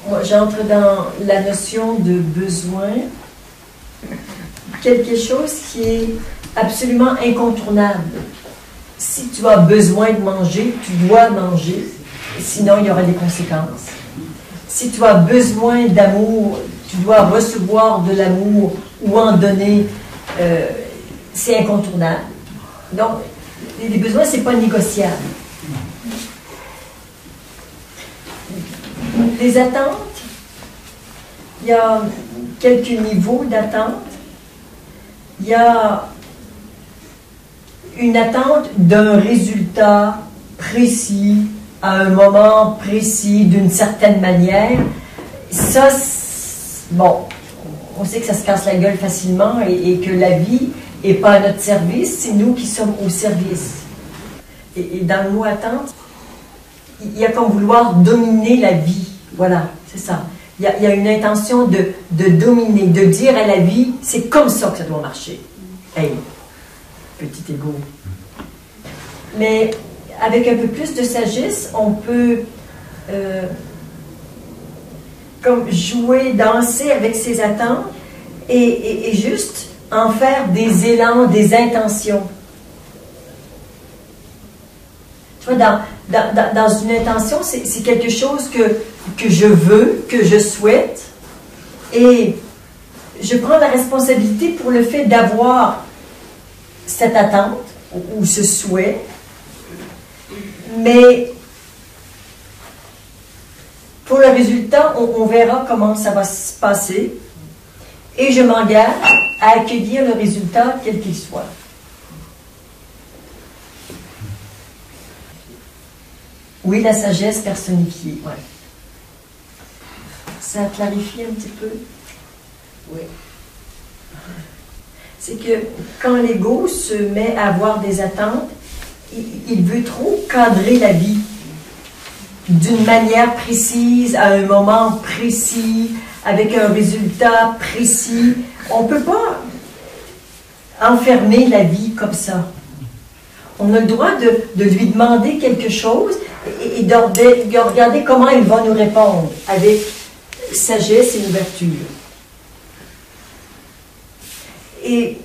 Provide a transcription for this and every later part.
moi, j'entre dans la notion de besoin, quelque chose qui est absolument incontournable. Si tu as besoin de manger, tu dois manger, sinon il y aura des conséquences. Si tu as besoin d'amour, tu dois recevoir de l'amour ou en donner, c'est incontournable. Donc, les besoins, c'est pas négociable. Les attentes, il y a quelques niveaux d'attente. Il y a une attente d'un résultat précis, à un moment précis, d'une certaine manière. Ça, bon, on sait que ça se casse la gueule facilement et que la vie n'est pas à notre service, c'est nous qui sommes au service. Et dans le mot attente, il y a comme vouloir dominer la vie. Voilà, c'est ça. Il y a une intention de dominer, de dire à la vie, c'est comme ça que ça doit marcher. Hey, petit égo. Mais avec un peu plus de sagesse, on peut comme jouer, danser avec ses attentes et juste en faire des élans, des intentions. Tu vois, dans une intention, c'est quelque chose que je veux, que je souhaite, et je prends la responsabilité pour le fait d'avoir cette attente ou ce souhait, mais pour le résultat, on verra comment ça va se passer, et je m'engage à accueillir le résultat quel qu'il soit. Oui, la sagesse personnifiée, ouais. Ça clarifie un petit peu? Oui. C'est que quand l'ego se met à avoir des attentes, il veut trop cadrer la vie d'une manière précise, à un moment précis, avec un résultat précis. On ne peut pas enfermer la vie comme ça. On a le droit de lui demander quelque chose et de regarder comment il va nous répondre avec sagesse et ouverture. Et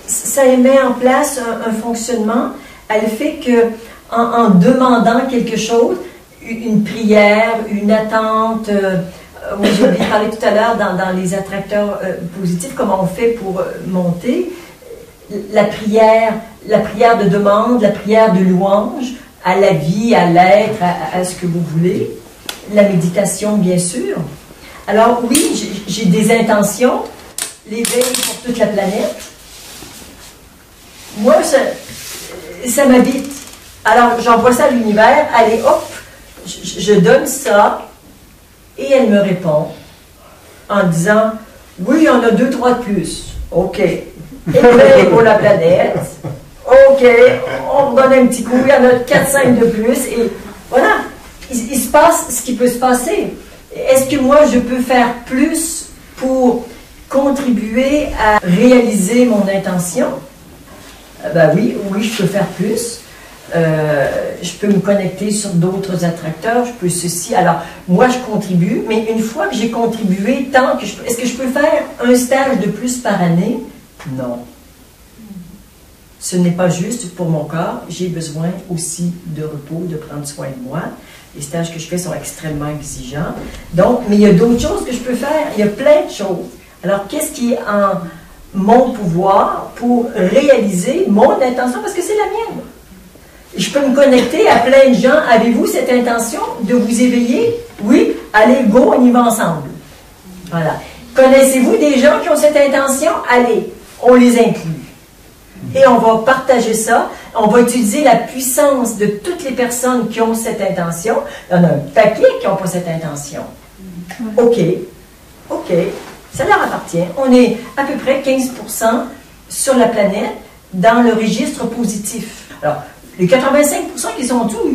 ça met en place un fonctionnement. Elle fait que en demandant quelque chose, une prière, une attente, moi j'ai oublié de parler tout à l'heure dans les attracteurs positifs, comment on fait pour monter, la prière de demande, la prière de louange, à la vie, à l'être, à ce que vous voulez. La méditation, bien sûr. Alors oui, j'ai des intentions, l'éveil pour toute la planète. Moi, ça m'habite. Alors, j'envoie ça à l'univers, allez, hop, je donne ça, et elle me répond en disant, oui, il y en a 2, 3 de plus. OK. Éveil pour la planète. OK, on redonne un petit coup, il y en a 4, 5 de plus, et voilà, il se passe ce qui peut se passer. Est-ce que moi, je peux faire plus pour contribuer à réaliser mon intention? Ben oui, je peux faire plus. Je peux me connecter sur d'autres attracteurs, je peux ceci. Alors, moi, je contribue, mais une fois que j'ai contribué, tant que est-ce que je peux faire un stage de plus par année? Non. Ce n'est pas juste pour mon corps, j'ai besoin aussi de repos, de prendre soin de moi. Les stages que je fais sont extrêmement exigeants. Donc, mais il y a d'autres choses que je peux faire, il y a plein de choses. Alors, qu'est-ce qui est en mon pouvoir pour réaliser mon intention? Parce que c'est la mienne. Je peux me connecter à plein de gens. Avez-vous cette intention de vous éveiller? Oui? Allez, go, on y va ensemble. Voilà. Connaissez-vous des gens qui ont cette intention? Allez, on les inclut. Et on va partager ça. On va utiliser la puissance de toutes les personnes qui ont cette intention. Il y en a un paquet qui n'ont pas cette intention. OK. OK. Ça leur appartient. On est à peu près 15% sur la planète dans le registre positif. Alors, les 85% qui sont tout,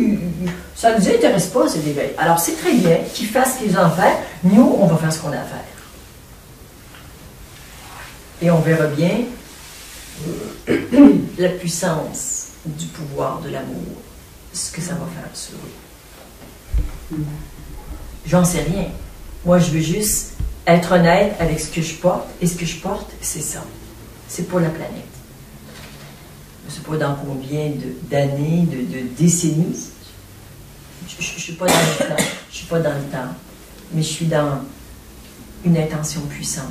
ça ne nous intéresse pas, ces éveils. Alors, c'est très bien qu'ils fassent ce qu'ils ont à faire. Nous, on va faire ce qu'on a à faire. Et on verra bien la puissance du pouvoir de l'amour, ce que ça va faire sur eux. J'en sais rien. Moi, je veux juste être honnête avec ce que je porte, et ce que je porte, c'est ça. C'est pour la planète. Je ne sais pas dans combien d'années, de décennies. Je ne suis pas dans le temps. Je suis pas dans le temps. Mais je suis dans une intention puissante.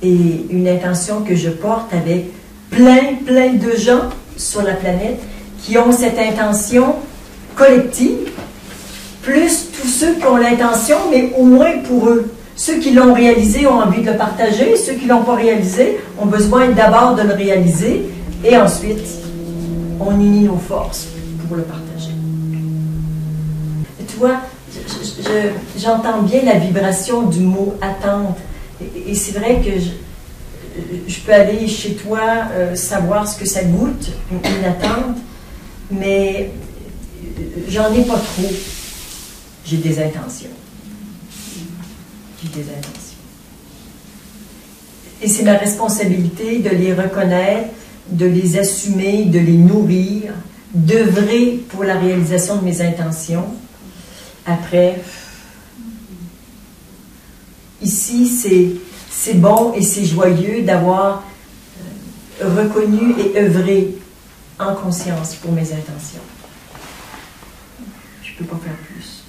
Et une intention que je porte avec plein de gens sur la planète qui ont cette intention collective, plus tous ceux qui ont l'intention, mais au moins pour eux. Ceux qui l'ont réalisé ont envie de le partager, ceux qui ne l'ont pas réalisé ont besoin d'abord de le réaliser, et ensuite, on unit nos forces pour le partager. Et tu vois, j'entends bien la vibration du mot « attente ». Et c'est vrai que je peux aller chez toi savoir ce que ça goûte, une attente, mais j'en ai pas trop. J'ai des intentions. J'ai des intentions. Et c'est ma responsabilité de les reconnaître, de les assumer, de les nourrir, d'œuvrer pour la réalisation de mes intentions. Après, ici, c'est bon et c'est joyeux d'avoir reconnu et œuvré en conscience pour mes intentions. Je ne peux pas faire plus.